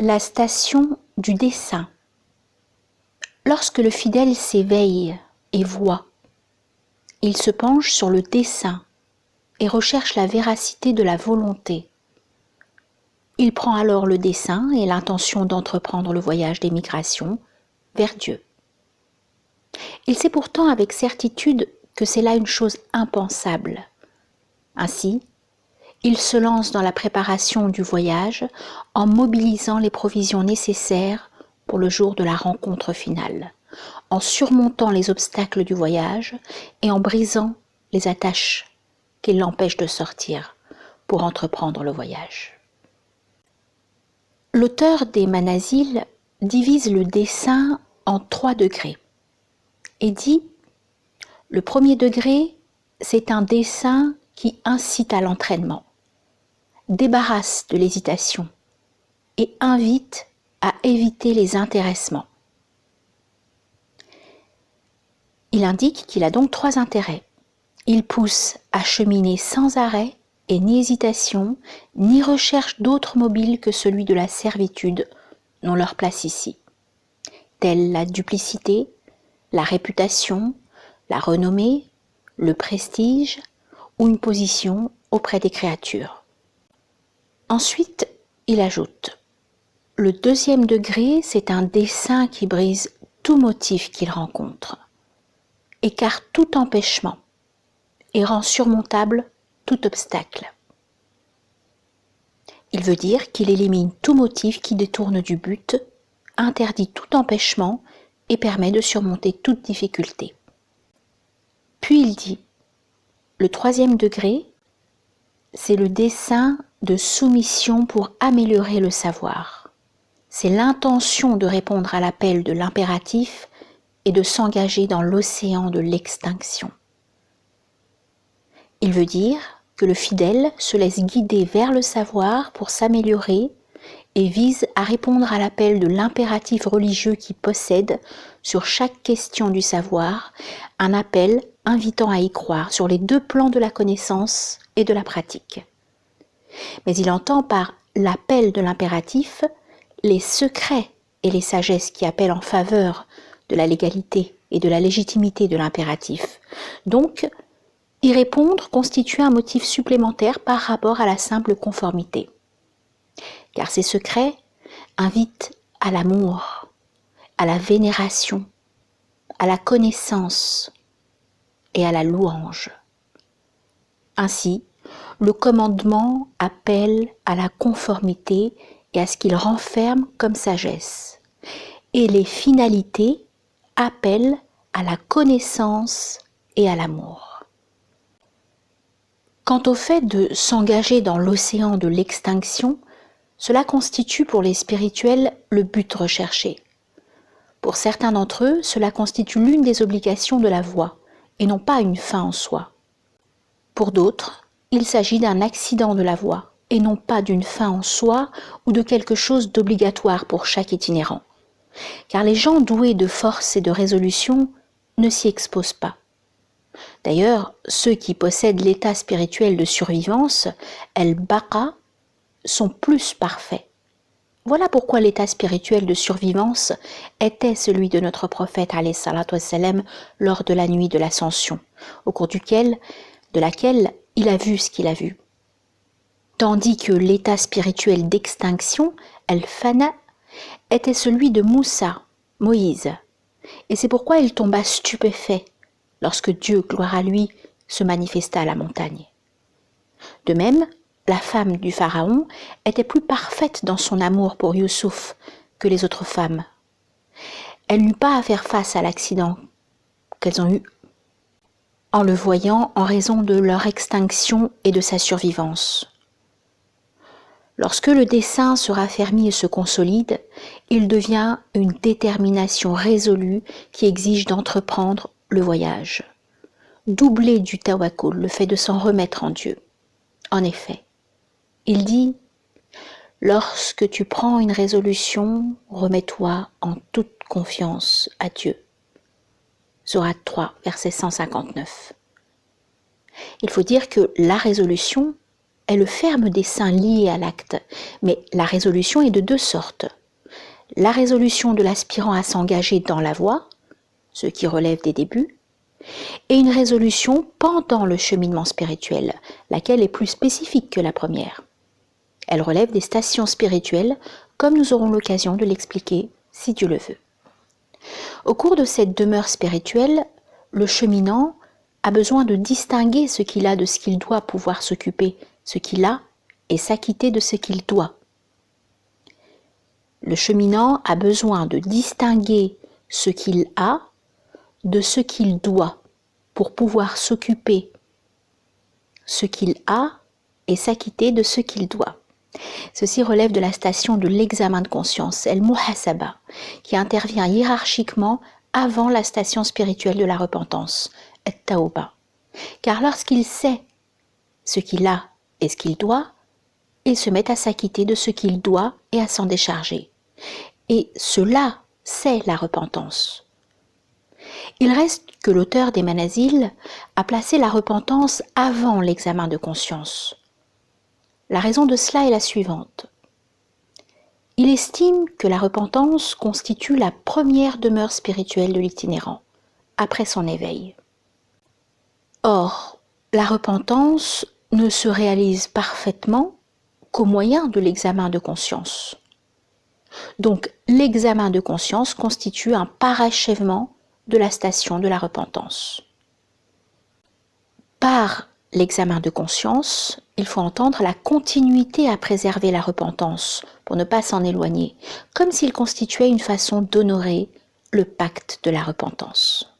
La station du dessein. Lorsque le fidèle s'éveille et voit, il se penche sur le dessein et recherche la véracité de la volonté. Il prend alors le dessein et l'intention d'entreprendre le voyage d'émigration vers Dieu. Il sait pourtant avec certitude que c'est là une chose impensable. Ainsi, il se lance dans la préparation du voyage en mobilisant les provisions nécessaires pour le jour de la rencontre finale, en surmontant les obstacles du voyage et en brisant les attaches qui l'empêchent de sortir pour entreprendre le voyage. L'auteur des Manazil divise le dessein en 3 degrés et dit « Le premier degré, c'est un dessein qui incite à l'entraînement, débarrasse de l'hésitation et invite à éviter les intéressements. » Il indique qu'il a donc 3 intérêts. Il pousse à cheminer sans arrêt et ni hésitation, ni recherche d'autre mobile que celui de la servitude, non leur place ici, telle la duplicité, la réputation, la renommée, le prestige ou une position auprès des créatures. Ensuite, il ajoute « Le deuxième degré, c'est un dessein qui brise tout motif qu'il rencontre, écarte tout empêchement et rend surmontable tout obstacle. Il veut dire qu'il élimine tout motif qui détourne du but, interdit tout empêchement et permet de surmonter toute difficulté. » Puis il dit « Le troisième degré, c'est le dessein de soumission pour améliorer le savoir. C'est l'intention de répondre à l'appel de l'impératif et de s'engager dans l'océan de l'extinction. » Il veut dire que le fidèle se laisse guider vers le savoir pour s'améliorer et vise à répondre à l'appel de l'impératif religieux qui possède, sur chaque question du savoir, un appel invitant à y croire sur les 2 plans de la connaissance et de la pratique. Mais il entend par l'appel de l'impératif les secrets et les sagesses qui appellent en faveur de la légalité et de la légitimité de l'impératif. Donc, y répondre constitue un motif supplémentaire par rapport à la simple conformité. Car ces secrets invitent à l'amour, à la vénération, à la connaissance et à la louange. Ainsi, le commandement appelle à la conformité et à ce qu'il renferme comme sagesse. Et les finalités appellent à la connaissance et à l'amour. Quant au fait de s'engager dans l'océan de l'extinction, cela constitue pour les spirituels le but recherché. Pour certains d'entre eux, cela constitue l'une des obligations de la voie, et non pas une fin en soi. Pour d'autres, il s'agit d'un accident de la voie, et non pas d'une fin en soi ou de quelque chose d'obligatoire pour chaque itinérant. Car les gens doués de force et de résolution ne s'y exposent pas. D'ailleurs, ceux qui possèdent l'état spirituel de survivance, el-baqa, sont plus parfaits. Voilà pourquoi l'état spirituel de survivance était celui de notre prophète alayhi salatu wassalam lors de la nuit de l'ascension, au cours de laquelle il a vu ce qu'il a vu. Tandis que l'état spirituel d'extinction, el-fana, était celui de Moussa, Moïse, et c'est pourquoi il tomba stupéfait lorsque Dieu, gloire à lui, se manifesta à la montagne. De même, la femme du pharaon était plus parfaite dans son amour pour Youssouf que les autres femmes. Elle n'eut pas à faire face à l'accident qu'elles ont eu en le voyant en raison de leur extinction et de sa survivance. Lorsque le dessein se raffermit et se consolide, il devient une détermination résolue qui exige d'entreprendre le voyage. Doublé du tawakkul, le fait de s'en remettre en Dieu. En effet, il dit « Lorsque tu prends une résolution, remets-toi en toute confiance à Dieu. » Sourate 3, verset 159. Il faut dire que la résolution est le ferme dessein lié à l'acte, mais la résolution est de deux sortes. La résolution de l'aspirant à s'engager dans la voie, ce qui relève des débuts, et une résolution pendant le cheminement spirituel, laquelle est plus spécifique que la première. Elle relève des stations spirituelles, comme nous aurons l'occasion de l'expliquer, si Dieu le veut. Au cours de cette demeure spirituelle, le cheminant a besoin de distinguer ce qu'il a de ce qu'il doit pouvoir s'occuper, ce qu'il a, et s'acquitter de ce qu'il doit. Le cheminant a besoin de distinguer ce qu'il a de ce qu'il doit pour pouvoir s'occuper ce qu'il a et s'acquitter de ce qu'il doit. Ceci relève de la station de l'examen de conscience, el-muhasaba, qui intervient hiérarchiquement avant la station spirituelle de la repentance, et-tauba. Car lorsqu'il sait ce qu'il a et ce qu'il doit, il se met à s'acquitter de ce qu'il doit et à s'en décharger. Et cela, c'est la repentance. Il reste que l'auteur des Manazil a placé la repentance avant l'examen de conscience. La raison de cela est la suivante. Il estime que la repentance constitue la première demeure spirituelle de l'itinérant, après son éveil. Or, la repentance ne se réalise parfaitement qu'au moyen de l'examen de conscience. Donc, l'examen de conscience constitue un parachèvement de la station de la repentance. Par l'examen de conscience, il faut entendre la continuité à préserver la repentance pour ne pas s'en éloigner, comme s'il constituait une façon d'honorer le pacte de la repentance.